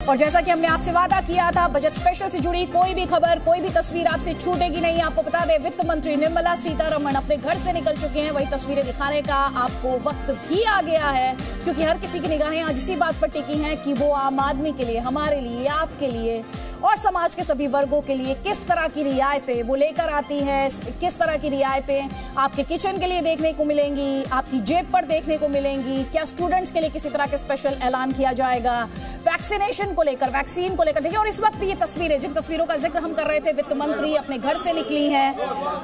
और जैसा कि हमने आपसे वादा किया था, बजट स्पेशल से जुड़ी कोई भी खबर, कोई भी तस्वीर आपसे छूटेगी नहीं। आपको बता दें, वित्त मंत्री निर्मला सीतारमण अपने घर से निकल चुके हैं। वही तस्वीरें दिखाने का आपको वक्त भी आ गया है, क्योंकि हर किसी की निगाहें आज इसी बात पर टिकी हैं कि वो आम आदमी के लिए, हमारे लिए, आपके लिए और समाज के सभी वर्गों के लिए किस तरह की रियायतें वो लेकर आती है। किस तरह की रियायतें आपके किचन के लिए देखने को मिलेंगी, आपकी जेब पर देखने को मिलेंगी। क्या स्टूडेंट्स के लिए किसी तरह के स्पेशल ऐलान किया जाएगा, वैक्सीनेशन को लेकर, वैक्सीन को लेकर। देखिए, और इस वक्त ये तस्वीरें, जिन तस्वीरों का जिक्र हम कर रहे थे, वित्त मंत्री अपने घर से निकली हैं।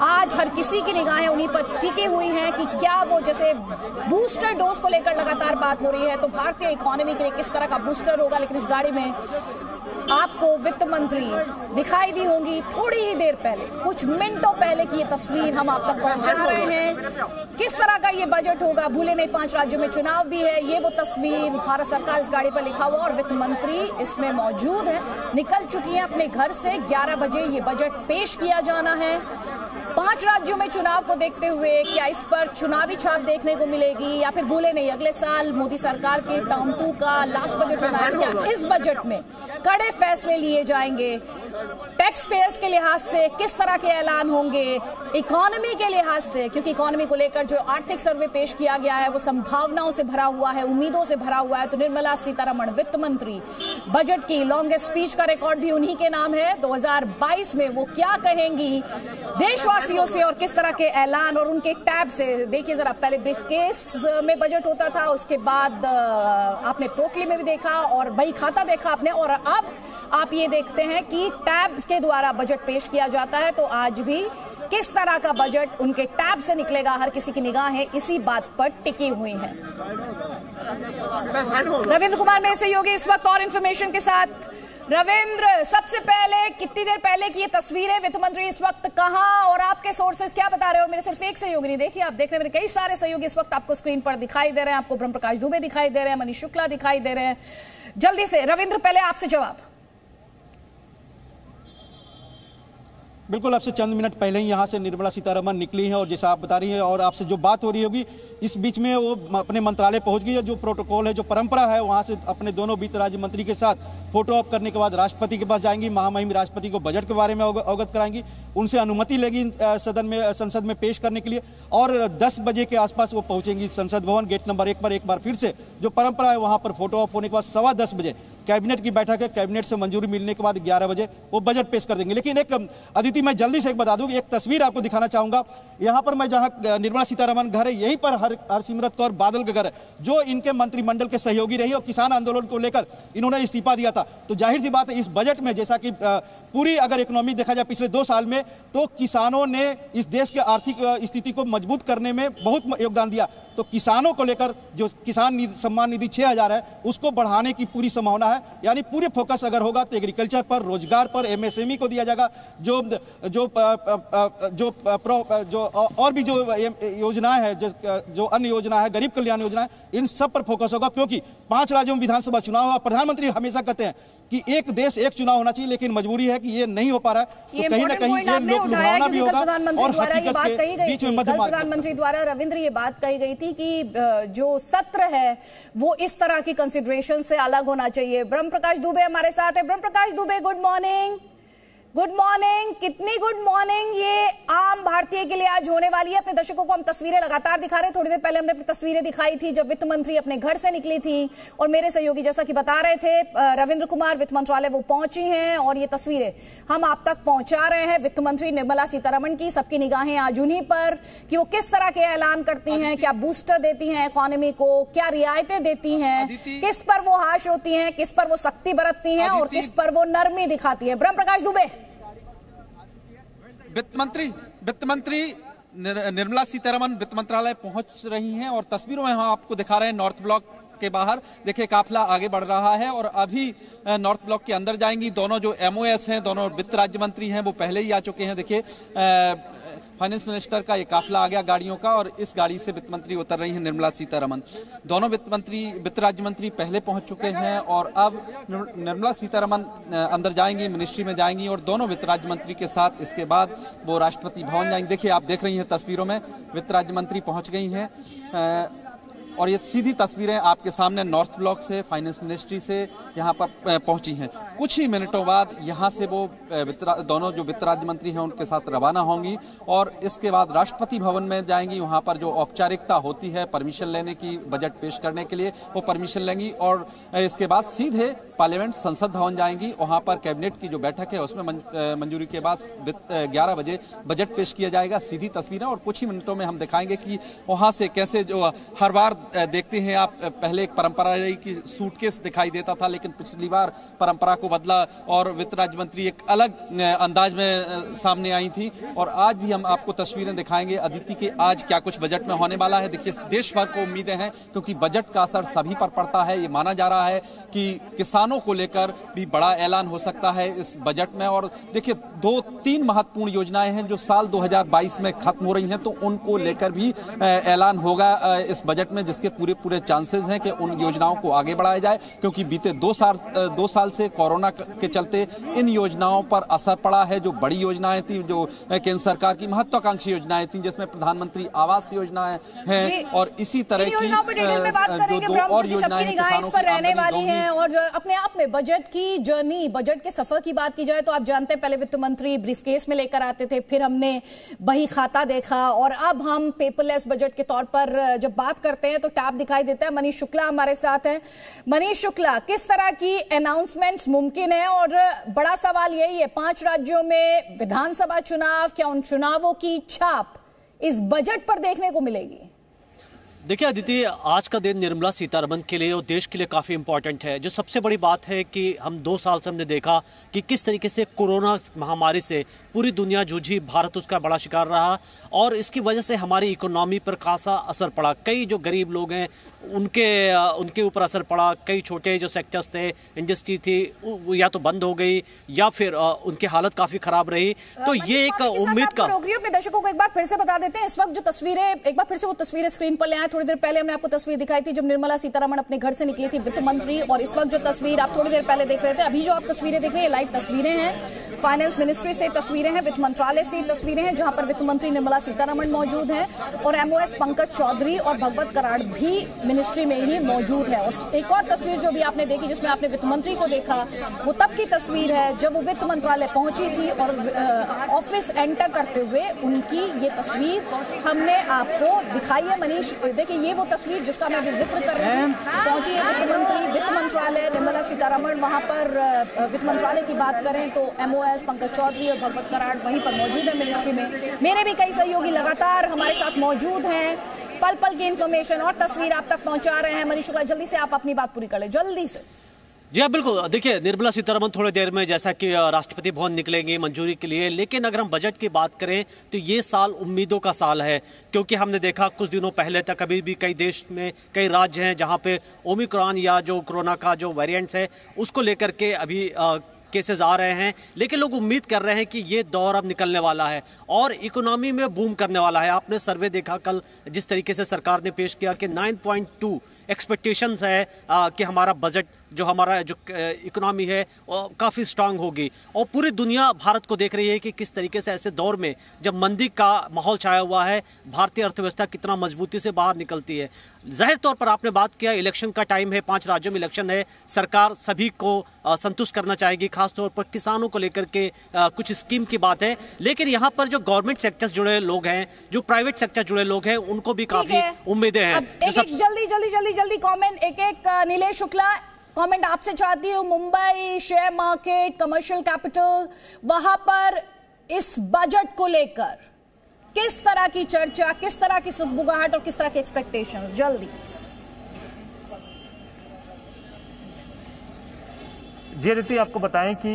आज हर किसी की निगाहें उन्हीं पर टिकी हुई हैं कि क्या वो, जैसे बूस्टर डोज को लेकर लगातार बात हो रही है, तो भारतीय इकोनॉमी के लिए किस तरह का बूस्टर होगा। लेकिन इस गाड़ी में आपको वित्त मंत्री दिखाई दी होंगी थोड़ी ही देर पहले, कुछ मिनटों पहले की ये तस्वीर हम आप तक पहुंचा रहे हैं। किस तरह का ये बजट होगा, भूले नहीं 5 राज्यों में चुनाव भी है, ये वो तस्वीर, भारत सरकार इस गाड़ी पर लिखा हुआ और वित्त मंत्री इसमें मौजूद है। निकल चुकी है अपने घर से। 11 बजे ये बजट पेश किया जाना है। 5 राज्यों में चुनाव को देखते हुए क्या इस पर चुनावी छाप देखने को मिलेगी, या फिर भूले नहीं अगले साल मोदी सरकार के टर्म 2 का लास्ट बजट होना है, तो क्या इस बजट में कड़े फैसले लिए जाएंगे, टैक्स पेयर्स के लिहाज से किस तरह के ऐलान होंगे, इकोनॉमी के लिहाज से, क्योंकि इकोनॉमी को लेकर जो आर्थिक सर्वे पेश किया गया है वो संभावनाओं से भरा हुआ है, उम्मीदों से भरा हुआ है। तो निर्मला सीतारमण वित्त मंत्री, बजट की लॉन्गेस्ट स्पीच का रिकॉर्ड भी उन्हीं के नाम है। 2022 में वो क्या कहेंगी देशवासियों से और किस तरह के ऐलान और उनके टैब से। देखिए जरा, पहले ब्रीफकेस में बजट होता था, उसके बाद आपने पोटली में भी देखा और बही खाता देखा आपने, और अब आप ये देखते हैं कि टैब के द्वारा बजट पेश किया जाता है। तो आज भी किस तरह का बजट उनके टैब से निकलेगा, हर किसी की निगाहें इसी बात पर टिकी हुई हैं। रविंद्र कुमार मेरे सहयोगी इस वक्त और इंफॉर्मेशन के साथ। रविंद्र, सबसे पहले कितनी देर पहले की ये तस्वीरें, वित्त मंत्री इस वक्त कहां और आपके सोर्सेस क्या बता रहे हैं? और मेरे सिर्फ एक सहयोगी नहीं, देखिए आप देख रहे हैं मेरे कई सारे सहयोगी इस वक्त आपको स्क्रीन पर दिखाई दे रहे हैं। आपको ब्रह्म प्रकाश दुबे दिखाई दे रहे हैं, मनीष शुक्ला दिखाई दे रहे हैं। जल्दी से रविंद्र, पहले आपसे जवाब। बिल्कुल, आपसे चंद मिनट पहले ही यहाँ से निर्मला सीतारमण निकली हैं और जैसा आप बता रही हैं और आपसे जो बात हो रही होगी, इस बीच में वो अपने मंत्रालय पहुँच गई है। जो प्रोटोकॉल है, जो परंपरा है, वहाँ से अपने दोनों वित्त राज्य मंत्री के साथ फोटो ऑप करने के बाद राष्ट्रपति के पास जाएंगी। महामहिम राष्ट्रपति को बजट के बारे में अवगत कराएंगी, उनसे अनुमति लेगी संसद में पेश करने के लिए, और 10 बजे के आसपास वो पहुँचेंगी संसद भवन गेट नंबर 1 पर। एक बार फिर से जो परंपरा है, वहाँ पर फोटो ऑप होने के बाद 10:15 बजे कैबिनेट की बैठक है। कैबिनेट से मंजूरी मिलने के बाद 11 बजे वो बजट पेश कर देंगे। लेकिन एक अदिति, मैं जल्दी से एक बता दूं, एक तस्वीर आपको दिखाना चाहूंगा। यहाँ पर मैं जहाँ निर्मला सीतारमण घर है, यहीं पर हरसिमरत कौर बादल का घर है, जो इनके मंत्रिमंडल के सहयोगी रही और किसान आंदोलन को लेकर इन्होंने इस्तीफा दिया था। तो जाहिर सी बात है, इस बजट में जैसा कि पूरी अगर इकोनॉमी देखा जाए पिछले 2 साल में, तो किसानों ने इस देश के आर्थिक स्थिति को मजबूत करने में बहुत योगदान दिया। तो किसानों को लेकर जो किसान सम्मान निधि 6000 है, उसको बढ़ाने की पूरी संभावना है। यानी पूरे फोकस अगर होगा तो एग्रीकल्चर पर, रोजगार पर, एमएसएमई को दिया जाएगा। जो और भी जो योजनाएं हैं, जो अन्य योजना है, गरीब कल्याण योजना है, इन सब पर फोकस होगा। क्योंकि 5 राज्यों में विधानसभा चुनाव है। प्रधानमंत्री हमेशा कहते हैं कि एक देश एक चुनाव होना चाहिए, लेकिन मजबूरी है कि ये नहीं हो पा रहा है। तो कहीं ना कहीं ये लोक लुभावना भी होगा और हकीकत के बीच में मध्य मार्ग। प्रधानमंत्री द्वारा रविंद्र ये बात कही गई थी कि जो सत्र है वो इस तरह की कंसिडरेशन से अलग होना चाहिए। ब्रह्म प्रकाश दुबे हमारे साथ है। Brahm Prakash Dubey, good morning. Good morning, कितनी गुड मॉर्निंग। ये आम भारतीय के लिए आज होने वाली है। अपने दर्शकों को हम तस्वीरें लगातार दिखा रहे हैं। थोड़ी देर पहले हमने अपनी तस्वीरें दिखाई थी जब वित्त मंत्री अपने घर से निकली थी, और मेरे सहयोगी जैसा कि बता रहे थे, रविंद्र कुमार, वित्त मंत्रालय वो पहुंची हैं और ये तस्वीरें हम आप तक पहुंचा रहे हैं। वित्त मंत्री निर्मला सीतारमण की सबकी निगाहें आज उन्हीं पर कि वो किस तरह के ऐलान करती हैं, क्या बूस्टर देती हैं इकोनॉमी को, क्या रियायतें देती हैं, किस पर वो हाश होती हैं, किस पर वो सख्ती बरतती हैं और किस पर वो नरमी दिखाती है। ब्रह्म प्रकाश दुबे। वित्त मंत्री निर्मला सीतारमण वित्त मंत्रालय पहुंच रही हैं और तस्वीरों में हम आपको दिखा रहे हैं नॉर्थ ब्लॉक के बाहर। देखिए, काफिला आगे बढ़ रहा है और अभी नॉर्थ ब्लॉक के अंदर जाएंगी। दोनों जो एमओएस हैं, दोनों वित्त राज्य मंत्री हैं, वो पहले ही आ चुके हैं। देखिए, फाइनेंस मिनिस्टर का ये काफिला आ गया गाड़ियों का, और इस गाड़ी से वित्त मंत्री उतर रही हैं निर्मला सीतारमण। दोनों वित्त राज्य मंत्री पहले पहुंच चुके हैं और अब निर्मला सीतारमण अंदर जाएंगी, मिनिस्ट्री में जाएंगी और दोनों वित्त राज्य मंत्री के साथ इसके बाद वो राष्ट्रपति भवन जाएंगे। देखिए, आप देख रही हैं तस्वीरों में वित्त राज्य मंत्री पहुंच गई हैं। और ये सीधी तस्वीरें आपके सामने नॉर्थ ब्लॉक से, फाइनेंस मिनिस्ट्री से यहाँ पर पहुंची हैं। कुछ ही मिनटों बाद यहाँ से वो दोनों जो वित्त राज्य मंत्री हैं उनके साथ रवाना होंगी और इसके बाद राष्ट्रपति भवन में जाएंगी। वहाँ पर जो औपचारिकता होती है परमिशन लेने की, बजट पेश करने के लिए, वो परमिशन लेंगी और इसके बाद सीधे पार्लियामेंट संसद भवन जाएंगी। वहाँ पर कैबिनेट की जो बैठक है उसमें मंजूरी के बाद 11 बजे बजट पेश किया जाएगा। सीधी तस्वीरें और कुछ ही मिनटों में हम दिखाएंगे कि वहाँ से कैसे जो हर बार देखते हैं आप, पहले एक परंपरा रही कि सूटकेस दिखाई देता था, लेकिन पिछली बार परंपरा को बदला और वित्त राज्य मंत्री एक अलग अंदाज में सामने आई थी। और आज भी हम आपको तस्वीरें दिखाएंगे अदिति के आज क्या कुछ बजट में होने वाला है। देखिए देश भर को उम्मीदें हैं क्योंकि बजट का असर सभी पर पड़ता है। ये माना जा रहा है कि किसानों को लेकर भी बड़ा ऐलान हो सकता है इस बजट में। और देखिए 2-3 महत्वपूर्ण योजनाएं हैं जो साल 2022 में खत्म हो रही हैं, तो उनको लेकर भी ऐलान होगा इस बजट में, जिसके पूरे चांसेस हैं कि उन योजनाओं को आगे बढ़ाया जाए क्योंकि बीते 2 साल से कोरोना के चलते इन योजनाओं पर असर पड़ा है। जो बड़ी योजनाएं थी, जो केंद्र सरकार की महत्वाकांक्षी योजनाएं थी, जिसमें प्रधानमंत्री आवास योजनाएं हैं और इसी तरह की जो 2 और योजनाएं किसानों पर रहने वाली हैं। और अपने आप में बजट की जर्नी, बजट के सफर की बात की जाए तो आप जानते हैं पहले वित्त मंत्री ब्रीफकेस में लेकर आते थे, फिर हमने बही खाता देखा और अब हम पेपरलेस बजट के तौर पर जब बात करते हैं तो टैब दिखाई देता है। मनीष शुक्ला हमारे साथ हैं। मनीष शुक्ला, किस तरह की अनाउंसमेंट्स मुमकिन है? और बड़ा सवाल यही है, 5 राज्यों में विधानसभा चुनाव, क्या उन चुनावों की छाप इस बजट पर देखने को मिलेगी? देखिए अदिति, आज का दिन निर्मला सीतारमण के लिए और देश के लिए काफ़ी इंपॉर्टेंट है। जो सबसे बड़ी बात है कि हम 2 साल से हमने देखा कि किस तरीके से कोरोना महामारी से पूरी दुनिया जूझी, भारत उसका बड़ा शिकार रहा और इसकी वजह से हमारी इकोनॉमी पर खासा असर पड़ा। कई जो गरीब लोग हैं उनके ऊपर असर पड़ा। कई छोटे जो सेक्टर्स थे, इंडस्ट्री थी, वो या तो बंद हो गई या फिर उनकी हालत काफ़ी ख़राब रही। तो ये एक उम्मीद का अपने दर्शकों को एक बार फिर से बता देते हैं। इस वक्त जो तस्वीरें, एक बार फिर से वो तस्वीरें स्क्रीन पर ले आए। थोड़ी देर पहले हमने आपको तस्वीर दिखाई थी जब निर्मला सीतारमण अपने घर से निकली थी वित्त मंत्री, और इस वक्त जो तस्वीर आप थोड़ी देर पहले देख रहे थे, अभी जो आप तस्वीरें देख रहे हैं लाइव तस्वीरें हैं। फाइनेंस मिनिस्ट्री से तस्वीरें हैं, वित्त मंत्रालय से तस्वीरें हैं जहां पर वित्त मंत्री निर्मला सीतारमण मौजूद हैं और एमओएस पंकज चौधरी और भगवत कराड़ भी मिनिस्ट्री में ही मौजूद है। और एक और तस्वीर जो भी आपने देखी जिसमें आपने वित्त मंत्री को देखा, वो तब की तस्वीर है जब वो वित्त मंत्रालय पहुंची थी और ऑफिस एंटर करते हुए उनकी ये तस्वीर हमने आपको दिखाई है। मनीष, देखिए ये वो तस्वीर जिसका मैं जिक्र कर रही हूँ। पहुंची है वित्त मंत्री, वित्त मंत्रालय, निर्मला सीतारमण। वहां पर वित्त मंत्रालय की बात करें तो एमओएस पंकज चौधरी और भगवत कराड़ वहीं पर मौजूद है मिनिस्ट्री में। मेरे भी कई सहयोगी लगातार हमारे साथ मौजूद हैं, पल पल की इंफॉर्मेशन और तस्वीर आप तक पहुंचा रहे हैं। मनीष शुक्ला, जल्दी से आप अपनी बात पूरी कर ले, जल्दी से। जी हाँ, बिल्कुल। देखिए निर्मला सीतारमण थोड़ी देर में जैसा कि राष्ट्रपति भवन निकलेंगे मंजूरी के लिए, लेकिन अगर हम बजट की बात करें तो ये साल उम्मीदों का साल है क्योंकि हमने देखा कुछ दिनों पहले तक अभी भी कई देश में कई राज्य हैं जहाँ पे ओमिक्रॉन या जो कोरोना का जो वेरिएंट्स है उसको लेकर के अभी केसेस आ रहे हैं, लेकिन लोग उम्मीद कर रहे हैं कि ये दौर अब निकलने वाला है और इकोनॉमी में बूम करने वाला है। आपने सर्वे देखा कल जिस तरीके से सरकार ने पेश किया कि 9.2 एक्सपेक्टेशंस है कि हमारा बजट जो हमारा जो इकोनॉमी है काफ़ी स्ट्रांग होगी और पूरी दुनिया भारत को देख रही है कि किस तरीके से ऐसे दौर में जब मंदी का माहौल छाया हुआ है भारतीय अर्थव्यवस्था कितना मजबूती से बाहर निकलती है। जाहिर तौर पर आपने बात किया, इलेक्शन का टाइम है, 5 राज्यों में इलेक्शन है, सरकार सभी को संतुष्ट करना चाहेगी, खासतौर पर किसानों को लेकर के कुछ स्कीम की बात है। लेकिन यहाँ पर जो गवर्नमेंट सेक्टर जुड़े लोग हैं, जो प्राइवेट सेक्टर जुड़े लोग हैं, उनको भी काफ़ी उम्मीदें हैं। जल्दी कमेंट एक नीलेश शुक्ला, कमेंट आपसे चाहती हूँ। Mumbai share market, commercial capital, वहां पर इस बजट को लेकर किस तरह की चर्चा, किस तरह की सुगबुगाहट और किस तरह की एक्सपेक्टेशंस? जल्दी। जी अदिति, आपको बताएं कि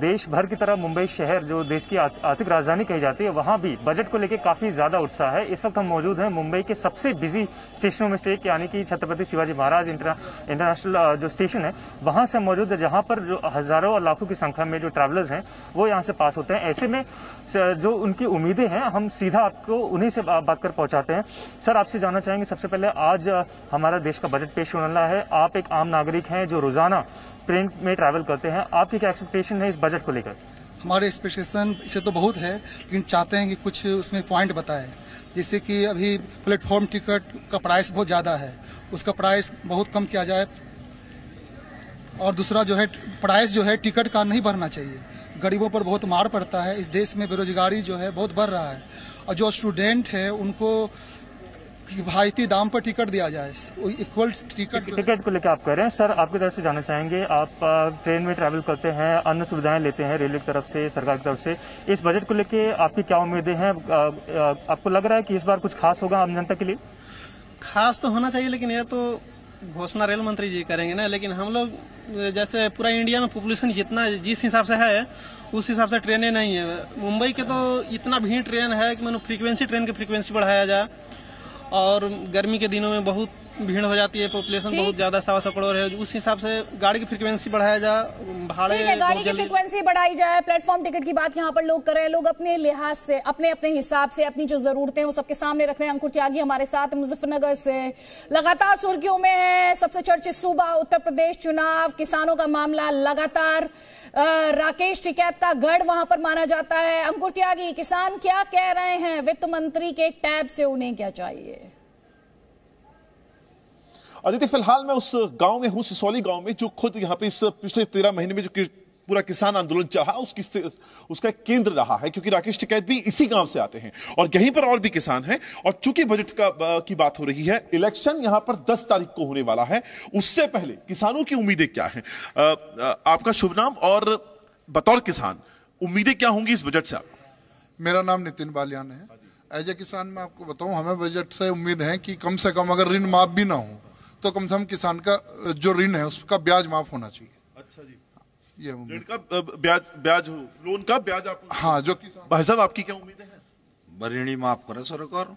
देश भर की तरह मुंबई शहर जो देश की आर्थिक राजधानी कही जाती है, वहां भी बजट को लेकर काफी ज्यादा उत्साह है। इस वक्त हम मौजूद हैं मुंबई के सबसे बिजी स्टेशनों में से एक, यानी कि छत्रपति शिवाजी महाराज इंटरनेशनल जो स्टेशन है, वहां से मौजूद है, जहां पर जो हजारों और लाखों की संख्या में जो ट्रैवलर्स हैं वो यहाँ से पास होते हैं। ऐसे में जो उनकी उम्मीदें हैं हम सीधा आपको उन्हीं से बात कर पहुंचाते हैं। सर, आपसे जानना चाहेंगे सबसे पहले, आज हमारा देश का बजट पेश होने वाला है, आप एक आम नागरिक हैं जो रोजाना ट्रेन में ट्रैवल करते हैं, आपकी क्या एक्सपेक्टेशन है इस बजट को लेकर? हमारे एक्सपेक्टेशन से तो बहुत है, लेकिन चाहते हैं कि कुछ उसमें पॉइंट बताएं। जैसे कि अभी प्लेटफॉर्म टिकट का प्राइस बहुत ज़्यादा है, उसका प्राइस बहुत कम किया जाए। और दूसरा जो है प्राइस जो है टिकट का नहीं बढ़ना चाहिए, गरीबों पर बहुत मार पड़ता है। इस देश में बेरोजगारी जो है बहुत बढ़ रहा है, और जो स्टूडेंट है उनको किफायती दाम पर टिकट दिया जाए, इक्वल टिकट को लेकर आप कह रहे हैं। सर, आपकी तरफ से जानना चाहेंगे, आप ट्रेन में ट्रैवल करते हैं, अन्य सुविधाएं लेते हैं रेलवे की तरफ से, सरकार की तरफ से, इस बजट को लेकर आपकी क्या उम्मीदें हैं? आपको लग रहा है कि इस बार कुछ खास होगा आम जनता के लिए? खास तो होना चाहिए, लेकिन यह तो घोषणा रेल मंत्री जी करेंगे ना। लेकिन हम लोग जैसे पूरा इंडिया में पॉपुलेशन जितना जिस हिसाब से है उस हिसाब से ट्रेनें नहीं है। मुंबई के तो इतना भीड़ ट्रेन है कि मानो ट्रेन की फ्रीक्वेंसी बढ़ाया जाए। और गर्मी के दिनों में बहुत भीड़ हो जाती है, पॉपुलेशन बहुत ज्यादा 125 करोड़ है, उस हिसाब से गाड़ी की फ्रीक्वेंसी बढ़ाया जाए, भाड़े गाड़ी की फ्रीक्वेंसी बढ़ाई जाए। प्लेटफॉर्म टिकट की बात यहाँ पर लोग कर रहे हैं, लोग अपने लिहाज से, अपने अपने हिसाब से अपनी जो जरूरतें हैं वो सबके सामने रख रहे हैं। अंकुर त्यागी हमारे साथ मुजफ्फरनगर से लगातार सुर्खियों में है, सबसे चर्चित सूबा उत्तर प्रदेश चुनाव, किसानों का मामला लगातार राकेश टिकैत का गढ़ वहां पर माना जाता है। अंकुर त्यागी, किसान क्या कह रहे हैं? वित्त मंत्री के टैब से उन्हें क्या चाहिए? अदिति, फिलहाल मैं उस गांव में हूं, सिसौली गांव में, जो खुद यहाँ पे इस पिछले 13 महीने में जो पूरा किसान आंदोलन चला उसका एक केंद्र रहा है, क्योंकि राकेश टिकैत भी इसी गांव से आते हैं और यहीं पर और भी किसान हैं। और चूंकि बजट की बात हो रही है, इलेक्शन यहां पर 10 तारीख को होने वाला है, उससे पहले किसानों की उम्मीदें क्या हैं? आपका शुभ नाम और बतौर किसान उम्मीदें क्या होंगी इस बजट से? मेरा नाम नितिन बालियान है। एज ए किसान मैं आपको बताऊं, हमें बजट से उम्मीद है कि कम से कम अगर ऋण माफ भी ना हो तो कम से कम किसान का जो ऋण है उसका ब्याज माफ होना चाहिए। अच्छा जी, ये ऋण का ब्याज लोन का ब्याज आप, हाँ, जो किसान। भाई साहब, आपकी क्या उम्मीदें हैं? ऋण माफ करे सरकार।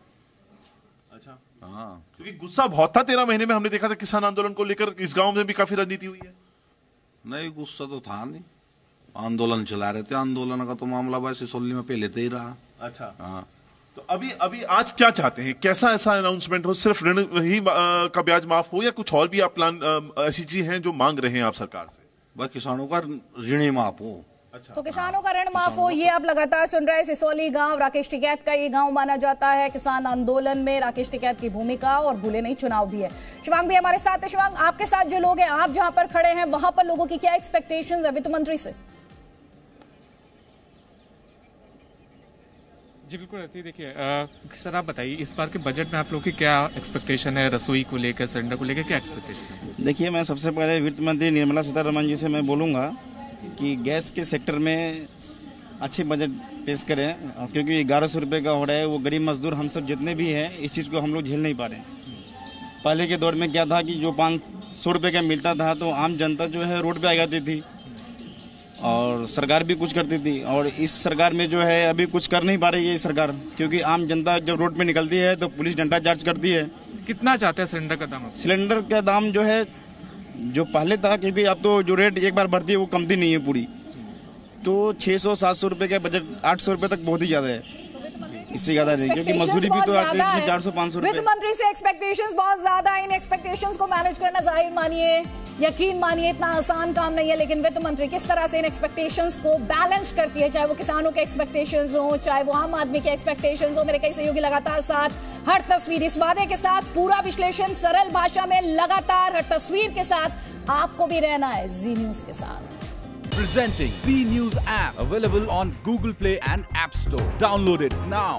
अच्छा, हाँ, क्योंकि गुस्सा बहुत था 13 महीने में, हमने देखा था किसान आंदोलन को लेकर इस गांव में भी काफी राजनीति हुई है। नहीं, गुस्सा तो था नहीं, आंदोलन चला रहे थे, आंदोलन का तो मामला वैसे सिसौली में पहले से ही रहा। अच्छा, हाँ, तो अभी आज क्या चाहते हैं? कैसा ऐसा अनाउंसमेंट हो? सिर्फ ऋण ही का ब्याज माफ हो या कुछ और भी आप प्लान ऐसी चीज हैं जो मांग रहे हैं आप सरकार से? भाई, किसानों का ऋण ही माफ हो। अच्छा, तो किसानों का ऋण माफ हो, ये आप लगातार सुन रहे हैं। सिसौली गांव राकेश टिकैत का ये गांव माना जाता है। किसान आंदोलन में राकेश टिकैत की भूमिका, और भूले नहीं चुनाव भी है। शिवांग भी हमारे साथ है। शिवांग, आपके साथ जो लोग हैं, आप जहां पर खड़े हैं वहां पर लोगों की क्या एक्सपेक्टेशंस है वित्त मंत्री से? जी बिल्कुल रहती है। देखिए सर, आप बताइए इस बार के बजट में आप लोगों की क्या एक्सपेक्टेशन है? रसोई को लेकर, सिलेंडर को लेकर क्या एक्सपेक्टेशन है? देखिए, मैं सबसे पहले वित्त मंत्री निर्मला सीतारमण जी से मैं बोलूँगा कि गैस के सेक्टर में अच्छे बजट पेश करें, क्योंकि 1100 रुपये का हो रहा है। वो गरीब मजदूर हम सब जितने भी हैं, इस चीज़ को हम लोग झेल नहीं पा रहे हैं। पहले के दौर में क्या था कि जो 500 रुपये का मिलता था तो आम जनता जो है रोड पे आ जाती थी और सरकार भी कुछ करती थी। और इस सरकार में जो है अभी कुछ कर नहीं पा रही है ये सरकार, क्योंकि आम जनता जब रोड पे निकलती है तो पुलिस डंडा चार्ज करती है। कितना चाहते हैं सिलेंडर का दाम? सिलेंडर का दाम जो है, जो पहले था, क्योंकि अब तो जो रेट एक बार बढ़ती है वो कमती नहीं है पूरी, तो 600-700 रुपये का बजट 800 रुपये तक बहुत ही ज़्यादा है, इससे ज्यादा नहीं, क्योंकि मजदूरी भी तो आती है 400-500 रुपये। वित्त मंत्री से एक्सपेक्टेशंस बहुत ज्यादा है। इन एक्सपेक्टेशंस को मैनेज करना, जाहिर मानिए, यकीन मानिए, इतना आसान काम नहीं है। लेकिन वित्त मंत्री किस तरह से इन एक्सपेक्टेशंस को बैलेंस करती है, चाहे वो किसानों के एक्सपेक्टेशंस हो, चाहे वो आम आदमी के एक्सपेक्टेशंस हो। मेरे कई सहयोगी लगातार साथ, हर तस्वीर इस वादे के साथ, पूरा विश्लेषण सरल भाषा में लगातार हर तस्वीर के साथ आपको भी रहना है जी न्यूज के साथ। Presenting B News app, available on Google Play and App Store. Download it now.